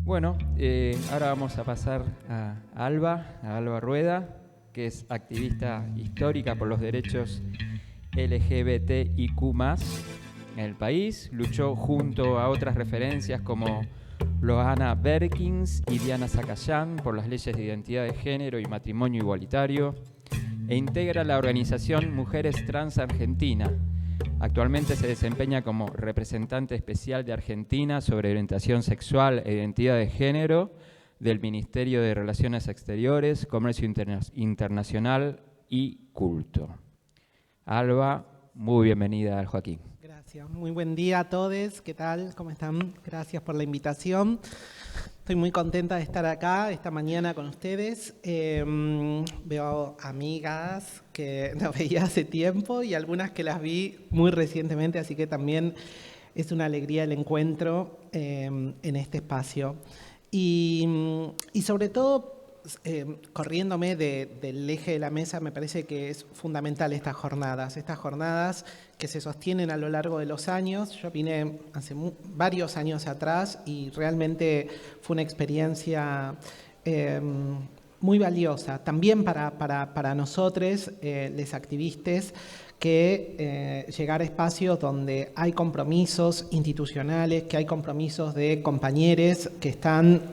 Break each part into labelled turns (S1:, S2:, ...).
S1: Bueno, ahora vamos a pasar a Alba Rueda, que es activista histórica por los derechos LGBTIQ+, en el país. Luchó junto a otras referencias como Loana Berkins y Diana Zacayán por las leyes de identidad de género y matrimonio igualitario, e integra la organización Mujeres Trans Argentina. Actualmente se desempeña como representante especial de Argentina sobre orientación sexual e identidad de género del Ministerio de Relaciones Exteriores, Comercio Internacional y Culto. Alba, muy bienvenida al Joaquín.
S2: Gracias, muy buen día a todos. ¿Qué tal? ¿Cómo están? Gracias por la invitación. Estoy muy contenta de estar acá esta mañana con ustedes. Veo amigas que no veía hace tiempo y algunas que las vi muy recientemente, así que también es una alegría el encuentro en este espacio. Y sobre todo, corriéndome del eje de la mesa, me parece que es fundamental estas jornadas que se sostienen a lo largo de los años. Yo vine hace varios años atrás y realmente fue una experiencia muy valiosa, también para nosotros, los activistas, que llegar a espacios donde hay compromisos institucionales, que hay compromisos de compañeros que están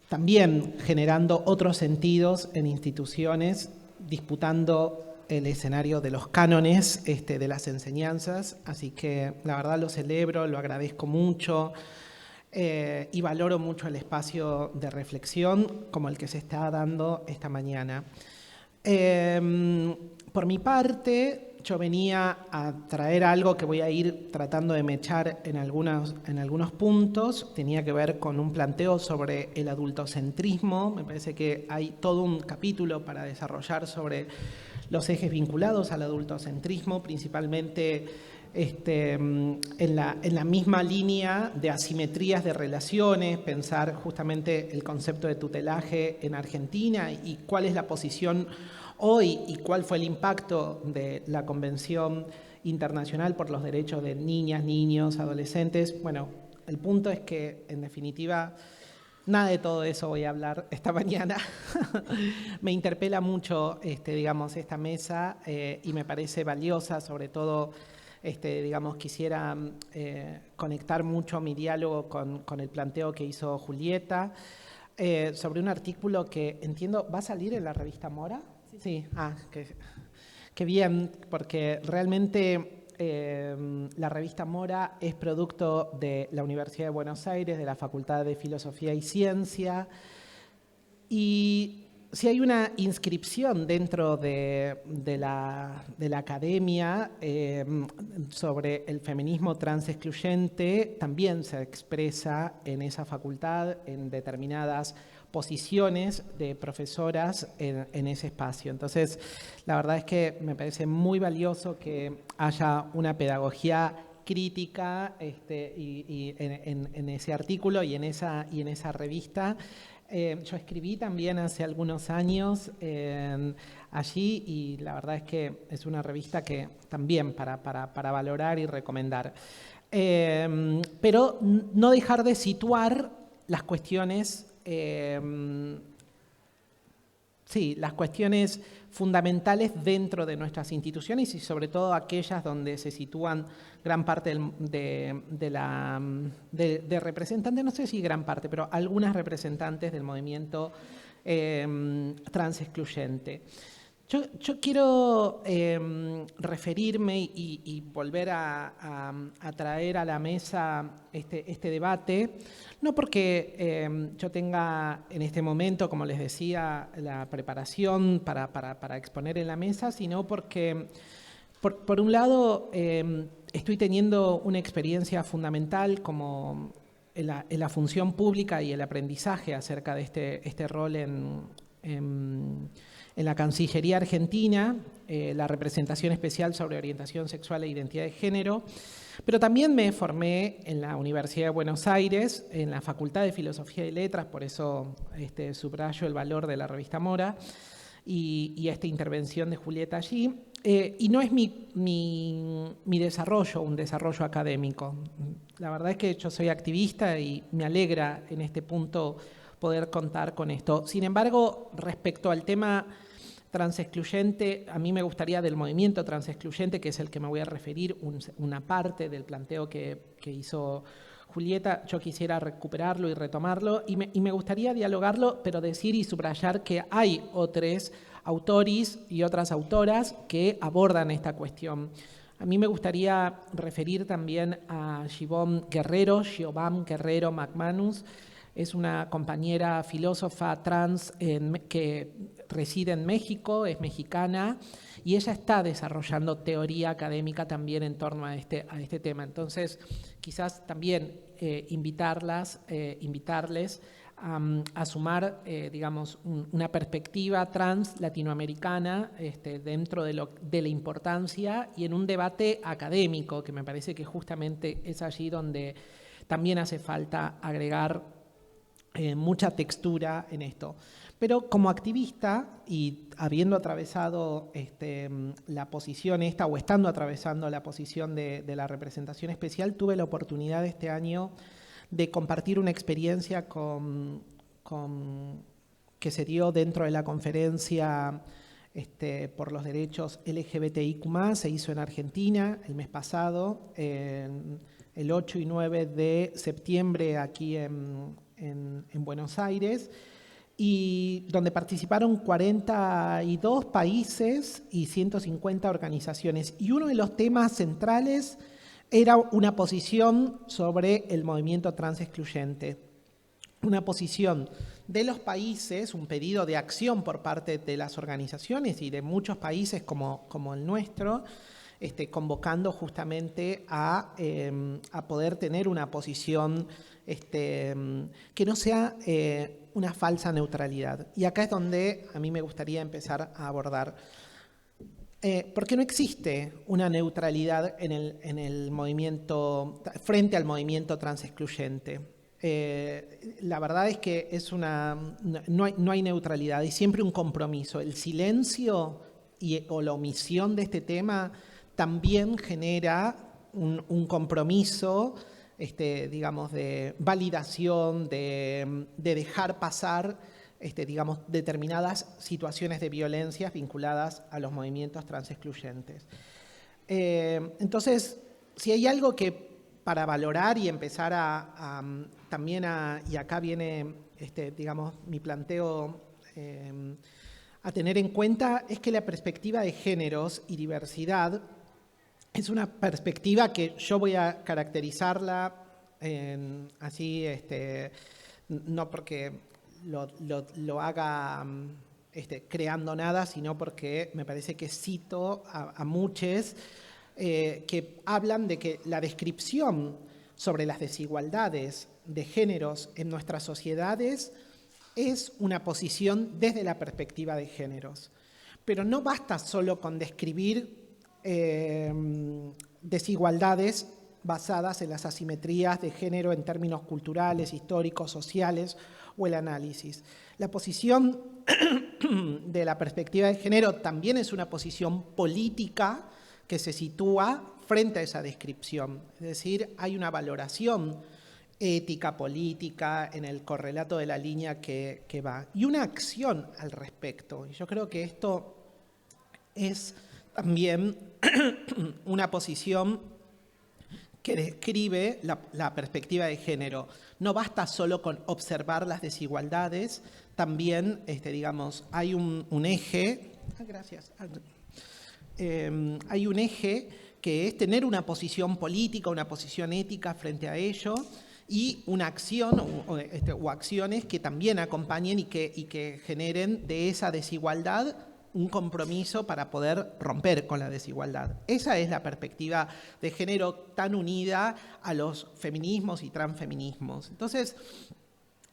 S2: también generando otros sentidos en instituciones, disputando el escenario de los cánones de las enseñanzas. Así que la verdad lo celebro, lo agradezco mucho y valoro mucho el espacio de reflexión como el que se está dando esta mañana. Por mi parte, yo venía a traer algo que voy a ir tratando de mechar en algunos puntos. Tenía que ver con un planteo sobre el adultocentrismo. Me parece que hay todo un capítulo para desarrollar sobre los ejes vinculados al adultocentrismo, principalmente en la misma línea de asimetrías de relaciones, pensar justamente el concepto de tutelaje en Argentina y cuál es la posición hoy y cuál fue el impacto de la Convención Internacional por los Derechos de Niñas, Niños, Adolescentes. Bueno, el punto es que, en definitiva, nada de todo eso voy a hablar esta mañana. Me interpela mucho, digamos, esta mesa y me parece valiosa, sobre todo, digamos, quisiera conectar mucho mi diálogo con el planteo que hizo Julieta sobre un artículo que entiendo, ¿va a salir en la revista Mora? Sí, qué bien, porque realmente la revista Mora es producto de la Universidad de Buenos Aires, de la Facultad de Filosofía y Ciencia, y si hay una inscripción dentro de la academia sobre el feminismo transexcluyente, también se expresa en esa facultad en determinadas posiciones de profesoras en ese espacio. Entonces, la verdad es que me parece muy valioso que haya una pedagogía crítica y en ese artículo y en esa revista. Yo escribí también hace algunos años allí y la verdad es que es una revista que también para valorar y recomendar. Pero no dejar de situar las cuestiones las cuestiones fundamentales dentro de nuestras instituciones y sobre todo aquellas donde se sitúan gran parte de representantes, no sé si gran parte, pero algunas representantes del movimiento transexcluyente. Yo quiero referirme y volver a traer a la mesa este debate, no porque yo tenga en este momento, como les decía, la preparación para exponer en la mesa, sino porque, por un lado, estoy teniendo una experiencia fundamental como en la función pública y el aprendizaje acerca de este rol en la Cancillería Argentina, la representación especial sobre orientación sexual e identidad de género, pero también me formé en la Universidad de Buenos Aires, en la Facultad de Filosofía y Letras, por eso subrayo el valor de la revista Mora y esta intervención de Julieta allí. Y no es mi desarrollo, un desarrollo académico. La verdad es que yo soy activista y me alegra en este punto poder contar con esto. Sin embargo, respecto al tema transexcluyente, a mí me gustaría del movimiento transexcluyente, que es el que me voy a referir, una parte del planteo que hizo Julieta, yo quisiera recuperarlo y retomarlo, y me gustaría dialogarlo, pero decir y subrayar que hay otros autores y otras autoras que abordan esta cuestión. A mí me gustaría referir también a Siobhan Guerrero McManus. Es una compañera filósofa trans que reside en México, es mexicana, y ella está desarrollando teoría académica también en torno a este tema. Entonces, quizás también invitarles a sumar, digamos, una perspectiva trans latinoamericana dentro de la importancia y en un debate académico, que me parece que justamente es allí donde también hace falta agregar mucha textura en esto. Pero como activista y habiendo atravesado la posición esta, o estando atravesando la posición de la representación especial, tuve la oportunidad este año de compartir una experiencia que se dio dentro de la conferencia por los derechos LGBTIQ+, se hizo en Argentina el mes pasado, el 8 y 9 de septiembre aquí en Buenos Aires, y donde participaron 42 países y 150 organizaciones. Y uno de los temas centrales era una posición sobre el movimiento transexcluyente. Una posición de los países, un pedido de acción por parte de las organizaciones y de muchos países como el nuestro, convocando justamente a poder tener una posición que no sea una falsa neutralidad. Y acá es donde a mí me gustaría empezar a abordar. Porque no existe una neutralidad en el movimiento, frente al movimiento transexcluyente. La verdad es que no hay neutralidad, hay siempre un compromiso. El silencio o la omisión de este tema también genera un compromiso, digamos, de validación, de dejar pasar, digamos, determinadas situaciones de violencia vinculadas a los movimientos transexcluyentes. Entonces, si hay algo que para valorar y empezar y acá viene, digamos, mi planteo a tener en cuenta, es que la perspectiva de géneros y diversidad es una perspectiva que yo voy a caracterizarla así, no porque lo haga creando nada, sino porque me parece que cito a muchos que hablan de que la descripción sobre las desigualdades de géneros en nuestras sociedades es una posición desde la perspectiva de géneros. Pero no basta solo con describir desigualdades basadas en las asimetrías de género en términos culturales, históricos, sociales o el análisis. La posición de la perspectiva de género también es una posición política que se sitúa frente a esa descripción. Es decir, hay una valoración ética, política, en el correlato de la línea que va. Y una acción al respecto. Y yo creo que esto es también una posición que describe la perspectiva de género. No basta solo con observar las desigualdades, también, digamos, hay un eje. Gracias. Hay un eje que es tener una posición política, una posición ética frente a ello, y una acción o acciones que también acompañen y que generen de esa desigualdad un compromiso para poder romper con la desigualdad. Esa es la perspectiva de género tan unida a los feminismos y transfeminismos. Entonces,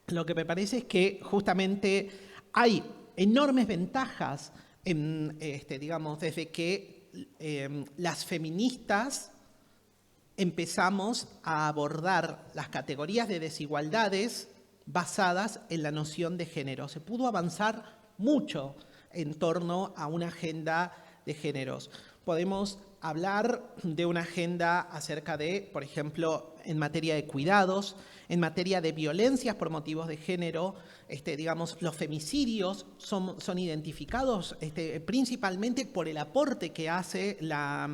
S2: lo que me parece es que justamente hay enormes ventajas digamos, desde que las feministas empezamos a abordar las categorías de desigualdades basadas en la noción de género. Se pudo avanzar mucho en torno a una agenda de géneros. Podemos hablar de una agenda acerca de, por ejemplo, en materia de cuidados, en materia de violencias por motivos de género, digamos, los femicidios son identificados principalmente por el aporte que hace la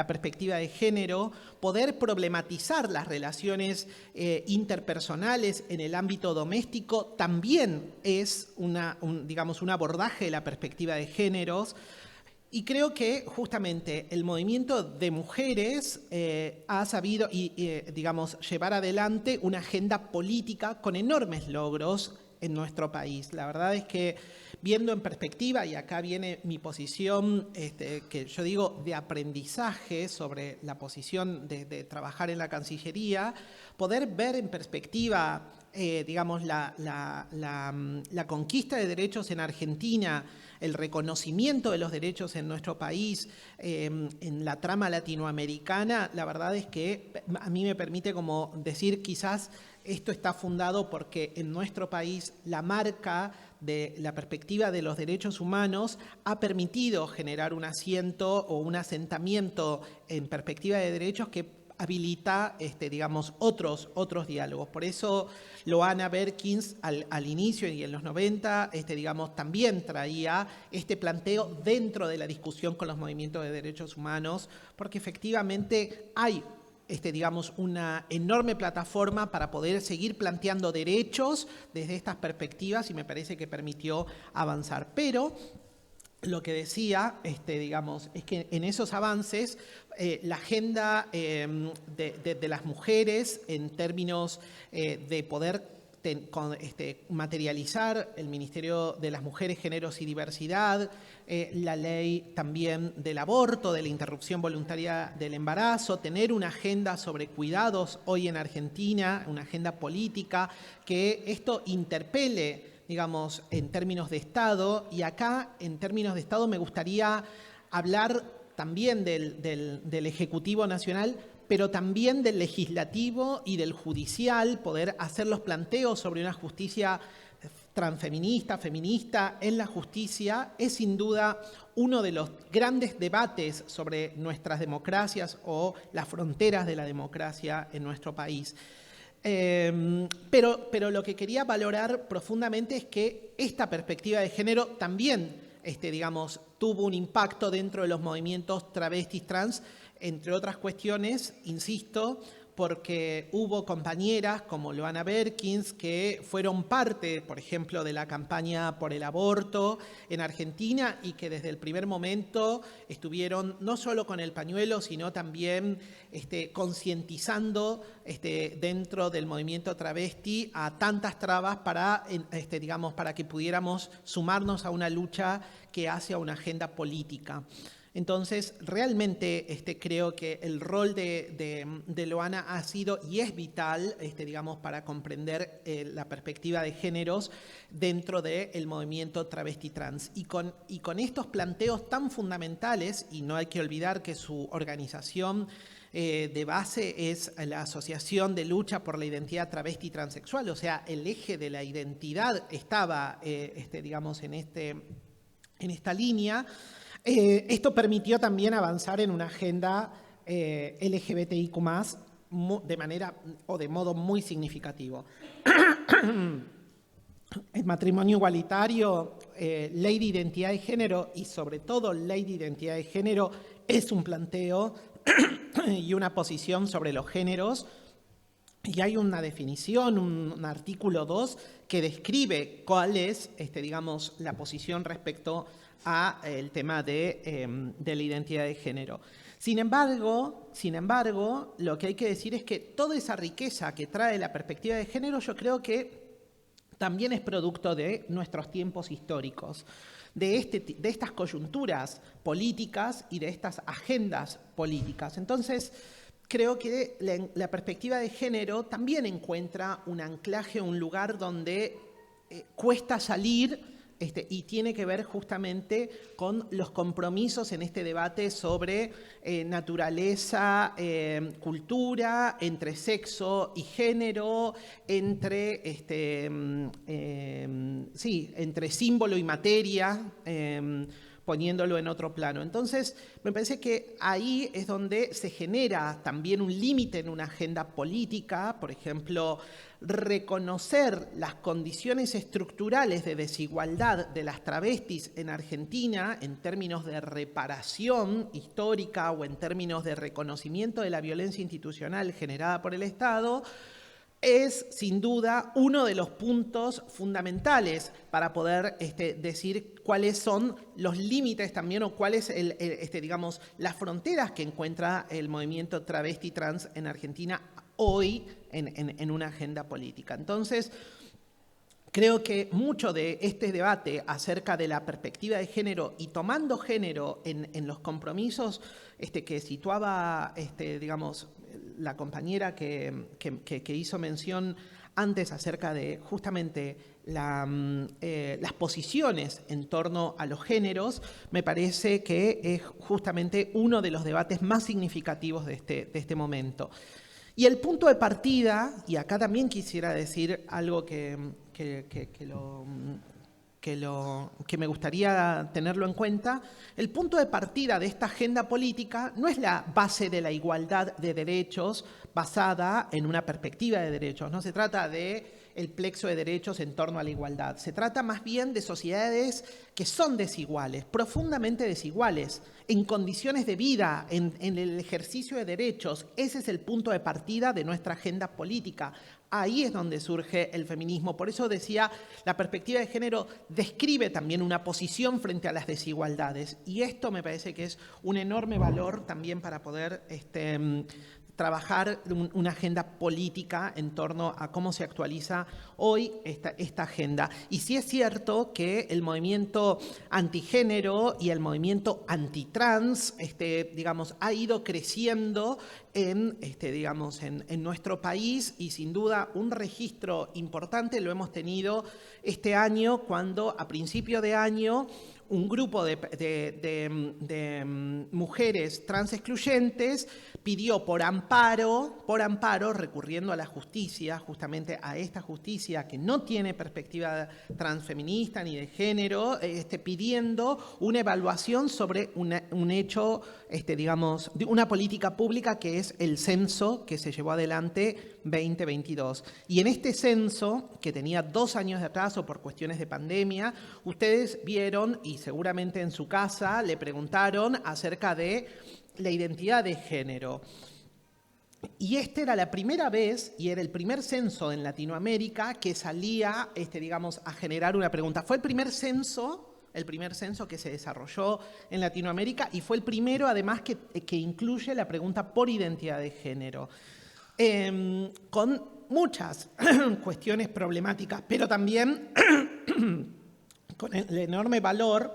S2: perspectiva de género, poder problematizar las relaciones interpersonales en el ámbito doméstico también es un abordaje de la perspectiva de géneros. Y creo que justamente el movimiento de mujeres ha sabido llevar adelante una agenda política con enormes logros en nuestro país. La verdad es que viendo en perspectiva, y acá viene mi posición, que yo digo de aprendizaje sobre la posición de trabajar en la Cancillería, poder ver en perspectiva, la conquista de derechos en Argentina, el reconocimiento de los derechos en nuestro país, en la trama latinoamericana, la verdad es que a mí me permite como decir quizás esto está fundado porque en nuestro país la marca de la perspectiva de los derechos humanos ha permitido generar un asiento o un asentamiento en perspectiva de derechos que habilita otros diálogos. Por eso Loana Berkins al inicio y en los 90 también traía este planteo dentro de la discusión con los movimientos de derechos humanos, porque efectivamente hay una enorme plataforma para poder seguir planteando derechos desde estas perspectivas y me parece que permitió avanzar. Pero lo que decía, es que en esos avances la agenda de las mujeres en términos de poder materializar el Ministerio de las Mujeres, Géneros y Diversidad, la ley también del aborto, de la interrupción voluntaria del embarazo, tener una agenda sobre cuidados hoy en Argentina, una agenda política, que esto interpele, digamos, en términos de Estado, y acá, en términos de Estado, me gustaría hablar también del Ejecutivo Nacional, pero también del Legislativo y del Judicial, poder hacer los planteos sobre una justicia transfeminista, feminista en la justicia, es sin duda uno de los grandes debates sobre nuestras democracias o las fronteras de la democracia en nuestro país. Pero lo que quería valorar profundamente es que esta perspectiva de género también, tuvo un impacto dentro de los movimientos travestis trans, entre otras cuestiones, insisto, porque hubo compañeras como Loana Berkins que fueron parte, por ejemplo, de la campaña por el aborto en Argentina y que desde el primer momento estuvieron no solo con el pañuelo, sino también concientizando dentro del movimiento travesti a tantas trabas para que pudiéramos sumarnos a una lucha que hace a una agenda política. Entonces, realmente creo que el rol de Loana ha sido y es vital, para comprender la perspectiva de géneros dentro del movimiento travesti trans. Y con estos planteos tan fundamentales, y no hay que olvidar que su organización de base es la Asociación de Lucha por la Identidad Travesti Transexual, o sea, el eje de la identidad estaba, en esta línea. Esto permitió también avanzar en una agenda LGBTIQ+, de modo muy significativo. El matrimonio igualitario, ley de identidad de género y sobre todo ley de identidad de género es un planteo y una posición sobre los géneros. Y hay una definición, un artículo 2, que describe cuál es, la posición respecto a el tema de la identidad de género. Sin embargo, lo que hay que decir es que toda esa riqueza que trae la perspectiva de género, yo creo que también es producto de nuestros tiempos históricos, de estas coyunturas políticas y de estas agendas políticas. Entonces, creo que la perspectiva de género también encuentra un anclaje, un lugar donde cuesta salir y tiene que ver justamente con los compromisos en este debate sobre naturaleza, cultura, entre sexo y género, entre símbolo y materia, poniéndolo en otro plano. Entonces, me parece que ahí es donde se genera también un límite en una agenda política, por ejemplo, reconocer las condiciones estructurales de desigualdad de las travestis en Argentina en términos de reparación histórica o en términos de reconocimiento de la violencia institucional generada por el Estado, es sin duda uno de los puntos fundamentales para poder decir cuáles son los límites también o cuáles digamos, las fronteras que encuentra el movimiento travesti trans en Argentina hoy en una agenda política. Entonces, creo que mucho de este debate acerca de la perspectiva de género y tomando género en los compromisos que situaba, digamos, la compañera que hizo mención antes acerca de justamente las posiciones en torno a los géneros, me parece que es justamente uno de los debates más significativos de este momento. Y el punto de partida, y acá también quisiera decir algo que me gustaría tenerlo en cuenta, el punto de partida de esta agenda política no es la base de la igualdad de derechos basada en una perspectiva de derechos, no se trata de el plexo de derechos en torno a la igualdad, se trata más bien de sociedades que son desiguales, profundamente desiguales, en condiciones de vida, en el ejercicio de derechos. Ese es el punto de partida de nuestra agenda política. Ahí es donde surge el feminismo. Por eso decía, la perspectiva de género describe también una posición frente a las desigualdades. Y esto me parece que es un enorme valor también para poder trabajar una agenda política en torno a cómo se actualiza hoy esta agenda. Y sí es cierto que el movimiento antigénero y el movimiento antitrans, digamos, ha ido creciendo en nuestro país y sin duda un registro importante lo hemos tenido este año cuando a principio de año un grupo de mujeres trans excluyentes pidió por amparo, recurriendo a la justicia, justamente a esta justicia que no tiene perspectiva transfeminista ni de género, pidiendo una evaluación sobre un hecho, digamos, de una política pública que es el censo que se llevó adelante 2022. Y en este censo, que tenía 2 años de atraso por cuestiones de pandemia, ustedes vieron, y seguramente en su casa le preguntaron acerca de la identidad de género. Y esta era la primera vez, y era el primer censo en Latinoamérica que salía, digamos, a generar una pregunta. Fue el primer censo que se desarrolló en Latinoamérica y fue el primero, además, que incluye la pregunta por identidad de género. Con muchas cuestiones problemáticas, pero también con el enorme valor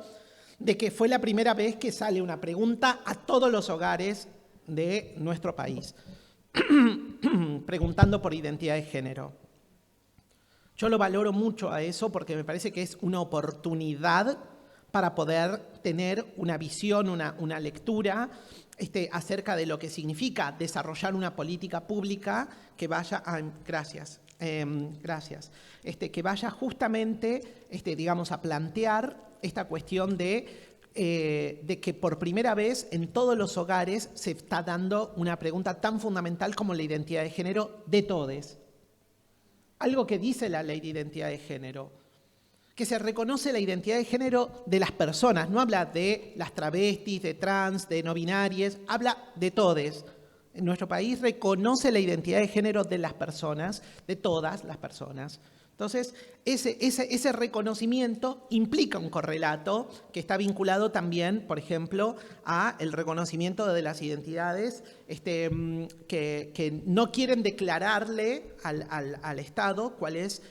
S2: de que fue la primera vez que sale una pregunta a todos los hogares de nuestro país, preguntando por identidad de género. Yo lo valoro mucho a eso porque me parece que es una oportunidad para poder tener una visión, una lectura acerca de lo que significa desarrollar una política pública que vaya a... Gracias. Que vaya justamente, digamos, a plantear esta cuestión de que por primera vez en todos los hogares se está dando una pregunta tan fundamental como la identidad de género de todes. Algo que dice la ley de identidad de género, que se reconoce la identidad de género de las personas, no habla de las travestis, de trans, de no binarias, habla de todes. En nuestro país reconoce la identidad de género de las personas, de todas las personas. Entonces, ese reconocimiento implica un correlato que está vinculado también, por ejemplo, a el reconocimiento de las identidades que no quieren declararle al Estado cuál es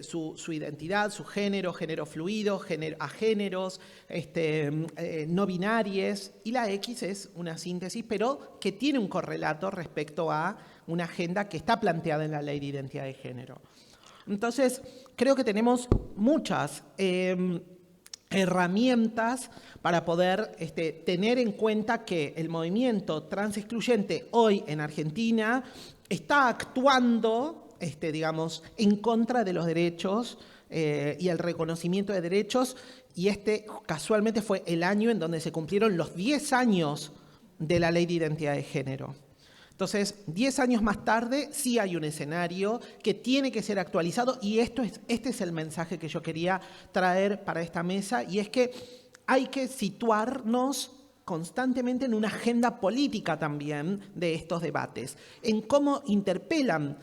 S2: su identidad, su género fluido, a géneros, no binarias, y la X es una síntesis, pero que tiene un correlato respecto a una agenda que está planteada en la Ley de Identidad de Género. Entonces, creo que tenemos muchas herramientas para poder tener en cuenta que el movimiento transexcluyente hoy en Argentina está actuando digamos, en contra de los derechos y el reconocimiento de derechos, y este casualmente fue el año en donde se cumplieron los 10 años de la Ley de Identidad de Género. Entonces, 10 años más tarde sí hay un escenario que tiene que ser actualizado, y este es el mensaje que yo quería traer para esta mesa, y es que hay que situarnos constantemente en una agenda política también de estos debates, en cómo interpelan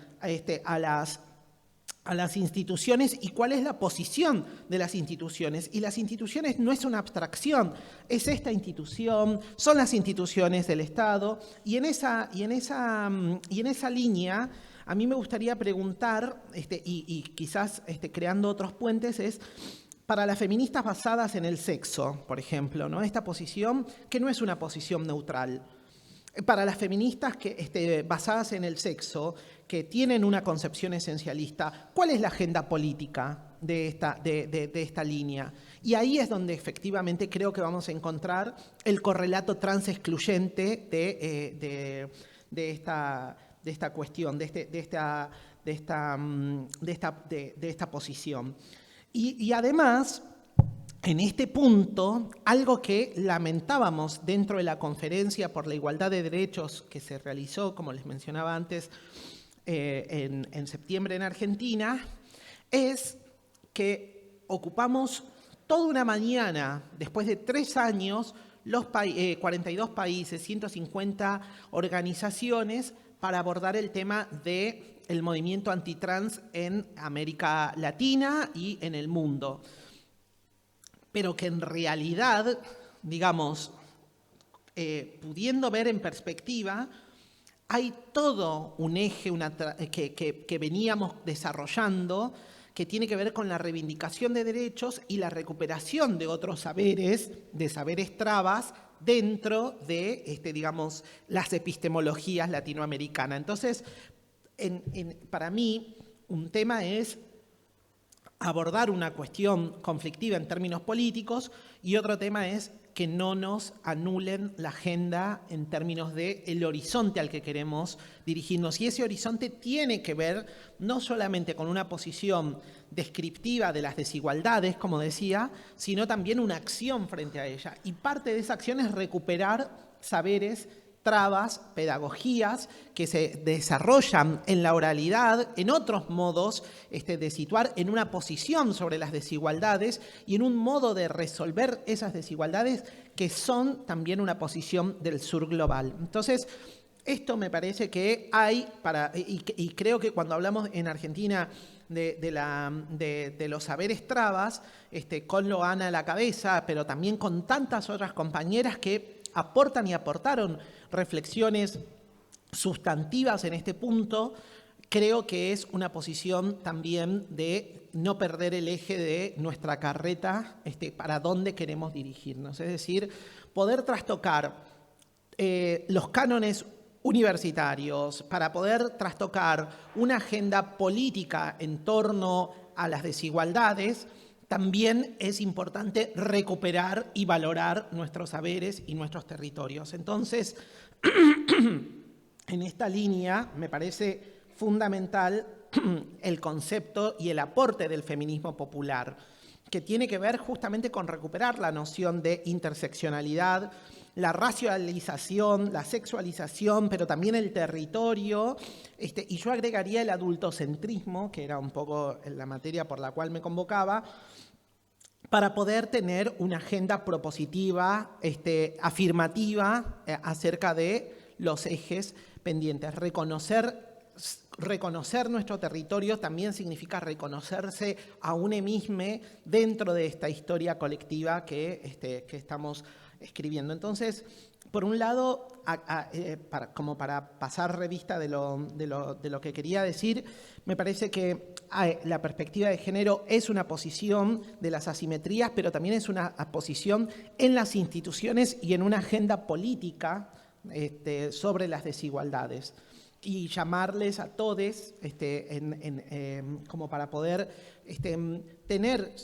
S2: a las instituciones y cuál es la posición de las instituciones. Y las instituciones no es una abstracción, es esta institución, son las instituciones del Estado, y en esa línea a mí me gustaría preguntar, y quizás creando otros puentes, es para las feministas basadas en el sexo, por ejemplo, ¿no? Esta posición que no es una posición neutral. Para las feministas basadas en el sexo, que tienen una concepción esencialista, ¿cuál es la agenda política de esta línea? Y ahí es donde efectivamente creo que vamos a encontrar el correlato transexcluyente de esta cuestión, de esta posición. Y además, en este punto, algo que lamentábamos dentro de la Conferencia por la Igualdad de Derechos que se realizó, como les mencionaba antes, en septiembre en Argentina, es que ocupamos toda una mañana, después de 3 años, 42 países, 150 organizaciones, para abordar el tema del movimiento antitrans en América Latina y en el mundo. Pero que en realidad, digamos, pudiendo ver en perspectiva, hay todo un eje que veníamos desarrollando que tiene que ver con la reivindicación de derechos y la recuperación de otros saberes, de saberes trabas, dentro de, digamos, las epistemologías latinoamericanas. Entonces, para mí, un tema es abordar una cuestión conflictiva en términos políticos, y otro tema es que no nos anulen la agenda en términos del horizonte al que queremos dirigirnos. Y ese horizonte tiene que ver no solamente con una posición descriptiva de las desigualdades, como decía, sino también una acción frente a ella. Y parte de esa acción es recuperar saberes, trabas, pedagogías que se desarrollan en la oralidad, en otros modos de situar en una posición sobre las desigualdades y en un modo de resolver esas desigualdades que son también una posición del sur global. Entonces, esto me parece que hay y creo que cuando hablamos en Argentina de los saberes trabas, con Loana a la cabeza, pero también con tantas otras compañeras que aportan y aportaron reflexiones sustantivas en este punto, creo que es una posición también de no perder el eje de nuestra carreta, para dónde queremos dirigirnos. Es decir, poder trastocar los cánones universitarios, para poder trastocar una agenda política en torno a las desigualdades. También es importante recuperar y valorar nuestros saberes y nuestros territorios. Entonces, en esta línea me parece fundamental el concepto y el aporte del feminismo popular, que tiene que ver justamente con recuperar la noción de interseccionalidad, la racialización, la sexualización, pero también el territorio, y yo agregaría el adultocentrismo, que era un poco la materia por la cual me convocaba, para poder tener una agenda propositiva, afirmativa, acerca de los ejes pendientes. Reconocer nuestro territorio también significa reconocerse a uno mismo dentro de esta historia colectiva que estamos escribiendo. Entonces, por un lado, como para pasar revista de lo que quería decir, me parece que la perspectiva de género es una posición de las asimetrías, pero también es una posición en las instituciones y en una agenda política sobre las desigualdades. Y llamarles a todos como para poder tener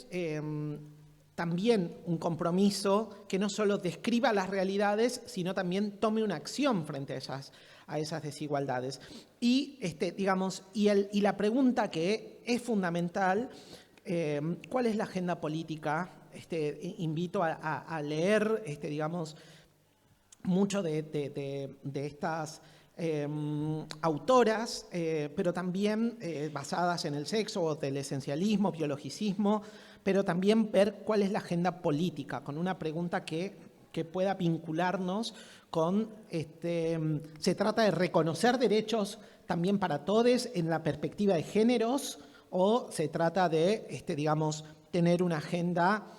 S2: también un compromiso que no solo describa las realidades, sino también tome una acción frente a esas desigualdades. Y, y la pregunta que es fundamental ¿Cuál es la agenda política? Invito a leer, digamos, mucho de estas autoras, pero también basadas en el sexo o del esencialismo, biologicismo, pero también ver cuál es la agenda política, con una pregunta que pueda vincularnos con, se trata de reconocer derechos también para todos en la perspectiva de géneros, o se trata de, digamos, tener una agenda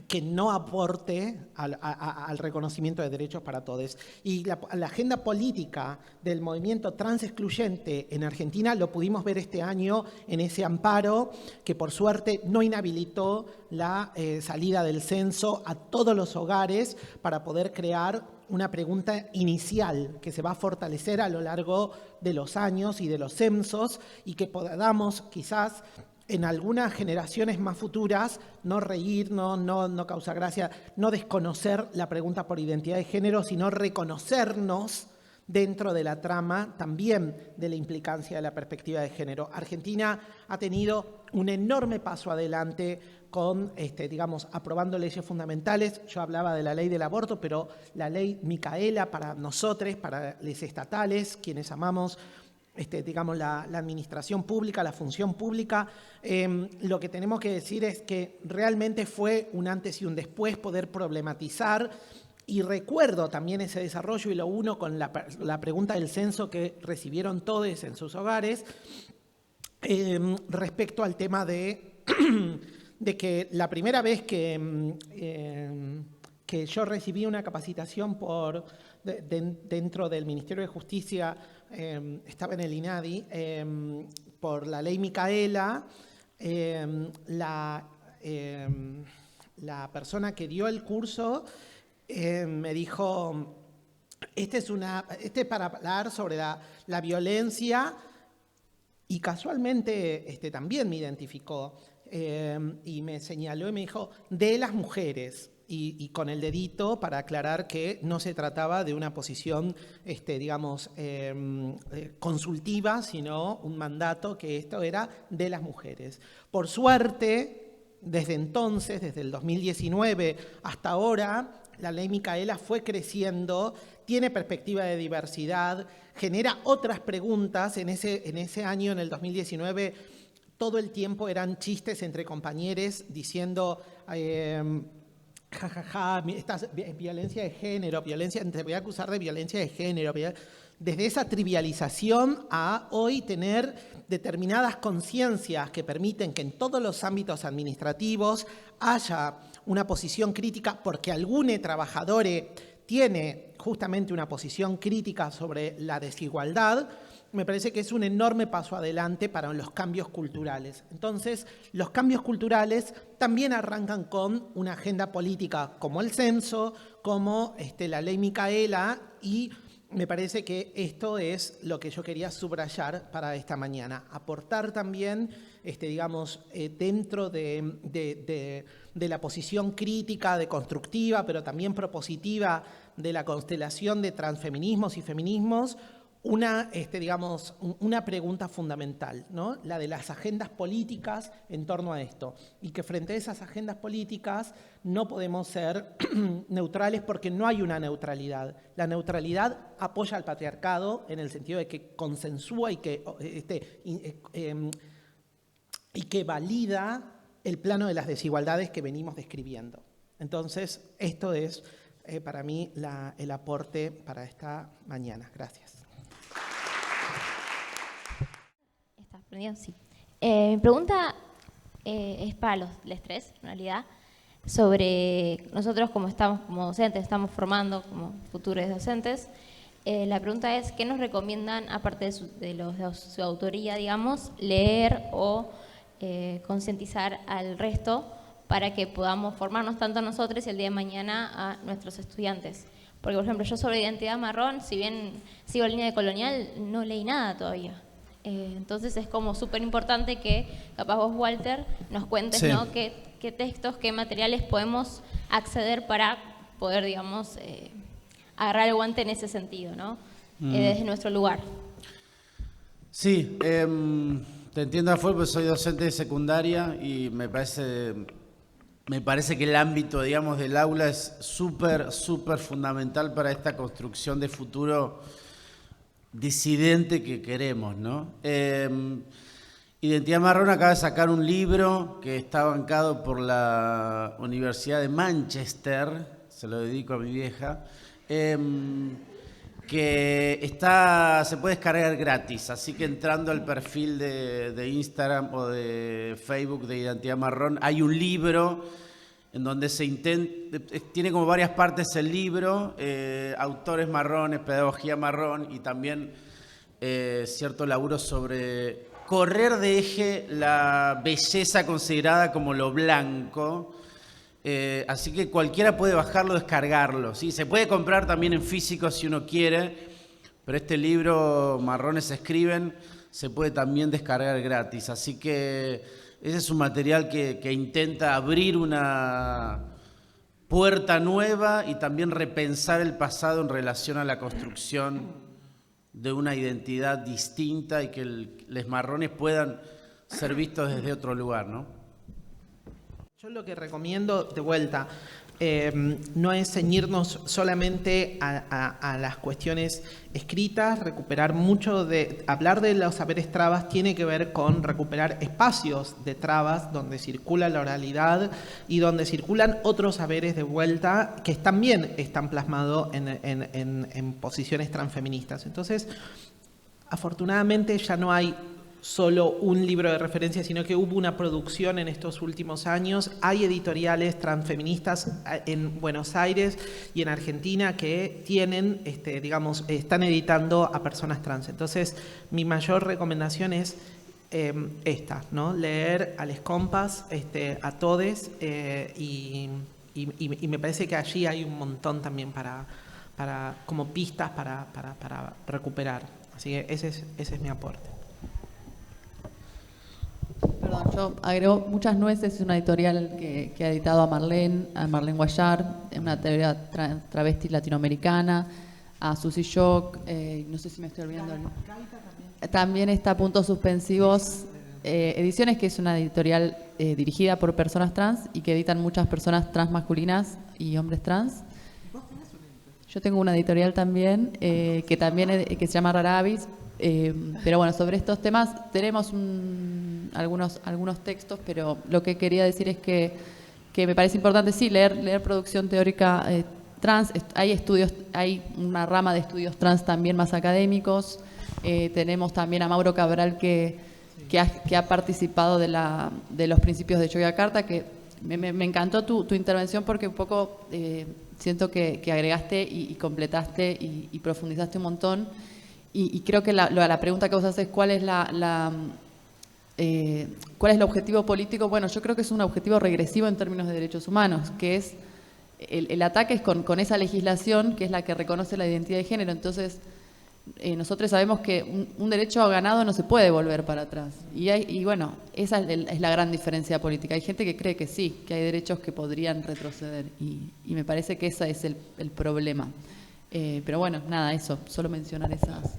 S2: que no aporte al reconocimiento de derechos para todos. Y la agenda política del movimiento transexcluyente en Argentina lo pudimos ver este año en ese amparo que por suerte no inhabilitó la salida del censo a todos los hogares para poder crear una pregunta inicial que se va a fortalecer a lo largo de los años y de los censos y que podamos quizás en algunas generaciones más futuras no reírnos, no causar gracia, no desconocer la pregunta por identidad de género, sino reconocernos dentro de la trama también de la implicancia de la perspectiva de género. Argentina ha tenido un enorme paso adelante con, digamos, aprobando leyes fundamentales. Yo hablaba de la ley del aborto, pero la ley Micaela para nosotros, para los estatales, quienes amamos digamos, la administración pública, la función pública, lo que tenemos que decir es que realmente fue un antes y un después poder problematizar, y recuerdo también ese desarrollo y lo uno con la pregunta del censo que recibieron todos en sus hogares, respecto al tema de que la primera vez que yo recibí una capacitación dentro del Ministerio de Justicia, estaba en el INADI, por la ley Micaela, la persona que dio el curso me dijo, este es para hablar sobre la violencia, y casualmente también me identificó y me señaló y me dijo, de las mujeres. Y con el dedito para aclarar que no se trataba de una posición, digamos, consultiva, sino un mandato, que esto era de las mujeres. Por suerte, desde entonces, desde el 2019 hasta ahora, la ley Micaela fue creciendo, tiene perspectiva de diversidad, genera otras preguntas. En ese año, en el 2019, todo el tiempo eran chistes entre compañeros diciendo... esta violencia de género, te voy a acusar de violencia de género. Desde esa trivialización a hoy tener determinadas conciencias que permiten que en todos los ámbitos administrativos haya una posición crítica, porque algún trabajador tiene justamente una posición crítica sobre la desigualdad. Me parece que es un enorme paso adelante para los cambios culturales. Entonces, los cambios culturales también arrancan con una agenda política como el censo, como la ley Micaela, y me parece que esto es lo que yo quería subrayar para esta mañana. Aportar también, digamos, dentro de la posición crítica, constructiva, pero también propositiva de la constelación de transfeminismos y feminismos, digamos, una pregunta fundamental, ¿no? La de las agendas políticas en torno a esto. Y que frente a esas agendas políticas no podemos ser neutrales, porque no hay una neutralidad. La neutralidad apoya al patriarcado en el sentido de que consensúa y que valida el plano de las desigualdades que venimos describiendo. Entonces, esto es para mí el aporte para esta mañana. Gracias.
S3: Sí. Mi pregunta es para los tres, en realidad, sobre nosotros como docentes, estamos formando como futuros docentes. La pregunta es, ¿qué nos recomiendan, aparte de su autoría, digamos, leer o concientizar al resto para que podamos formarnos tanto nosotros y el día de mañana a nuestros estudiantes? Porque, por ejemplo, yo sobre identidad marrón, si bien sigo línea de colonial, no leí nada todavía. Entonces es como súper importante que capaz vos, Walter, nos cuentes, sí, ¿no? qué textos, qué materiales podemos acceder para poder, digamos, agarrar el guante en ese sentido, ¿no? Desde nuestro lugar.
S4: Sí, Te entiendo a full, porque soy docente de secundaria y me parece que el ámbito, digamos, del aula es súper fundamental para esta construcción de futuro disidente que queremos, ¿no? Identidad Marrón acaba de sacar un libro que está bancado por la Universidad de Manchester, se lo dedico a mi vieja, que se puede descargar gratis, así que entrando al perfil de Instagram o de Facebook de Identidad Marrón, hay un libro en donde tiene como varias partes el libro, autores marrones, pedagogía marrón y también cierto laburo sobre correr de eje la belleza considerada como lo blanco. Así que cualquiera puede bajarlo, descargarlo, ¿sí? Se puede comprar también en físico si uno quiere, pero este libro, Marrones Escriben, se puede también descargar gratis. Así que ese es un material que intenta abrir una puerta nueva y también repensar el pasado en relación a la construcción de una identidad distinta y que los marrones puedan ser vistos desde otro lugar, ¿no?
S2: Yo lo que recomiendo, de vuelta, no es ceñirnos solamente a las cuestiones escritas, recuperar mucho hablar de los saberes trabas tiene que ver con recuperar espacios de trabas donde circula la oralidad y donde circulan otros saberes de vuelta que también están plasmados en posiciones transfeministas. Entonces, afortunadamente ya no hay solo un libro de referencia, sino que hubo una producción en estos últimos años. Hay editoriales transfeministas en Buenos Aires y en Argentina que tienen, están editando a personas trans. Entonces, mi mayor recomendación es esta, ¿no? Leer a les compas, a todes, y me parece que allí hay un montón también como pistas para recuperar. Así que ese es mi aporte.
S5: Perdón, yo agrego Muchas Nueces, es una editorial que ha editado a Marlene Guayar, una editorial travesti latinoamericana, a Susie Shock, no sé si me estoy olvidando. También está Puntos Suspensivos Ediciones, que es una editorial dirigida por personas trans y que editan muchas personas trans masculinas y hombres trans. Yo tengo una editorial también, que se llama Raravis. Pero bueno, sobre estos temas tenemos algunos textos, pero lo que quería decir es que me parece importante, sí, leer producción teórica trans. Hay una rama de estudios trans también más académicos. Tenemos también a Mauro Cabral que ha participado de los principios de Yogyakarta, que me encantó tu intervención porque un poco siento que agregaste y completaste y profundizaste un montón. Y creo que la pregunta que vos haces, ¿cuál es el objetivo político? Bueno, yo creo que es un objetivo regresivo en términos de derechos humanos, que es el ataque es con esa legislación que es la que reconoce la identidad de género. Entonces, nosotros sabemos que un derecho ganado no se puede volver para atrás. Y bueno, esa es la gran diferencia política. Hay gente que cree que sí, que hay derechos que podrían retroceder. Y me parece que ese es el problema. Pero bueno, nada, eso, solo mencionar esas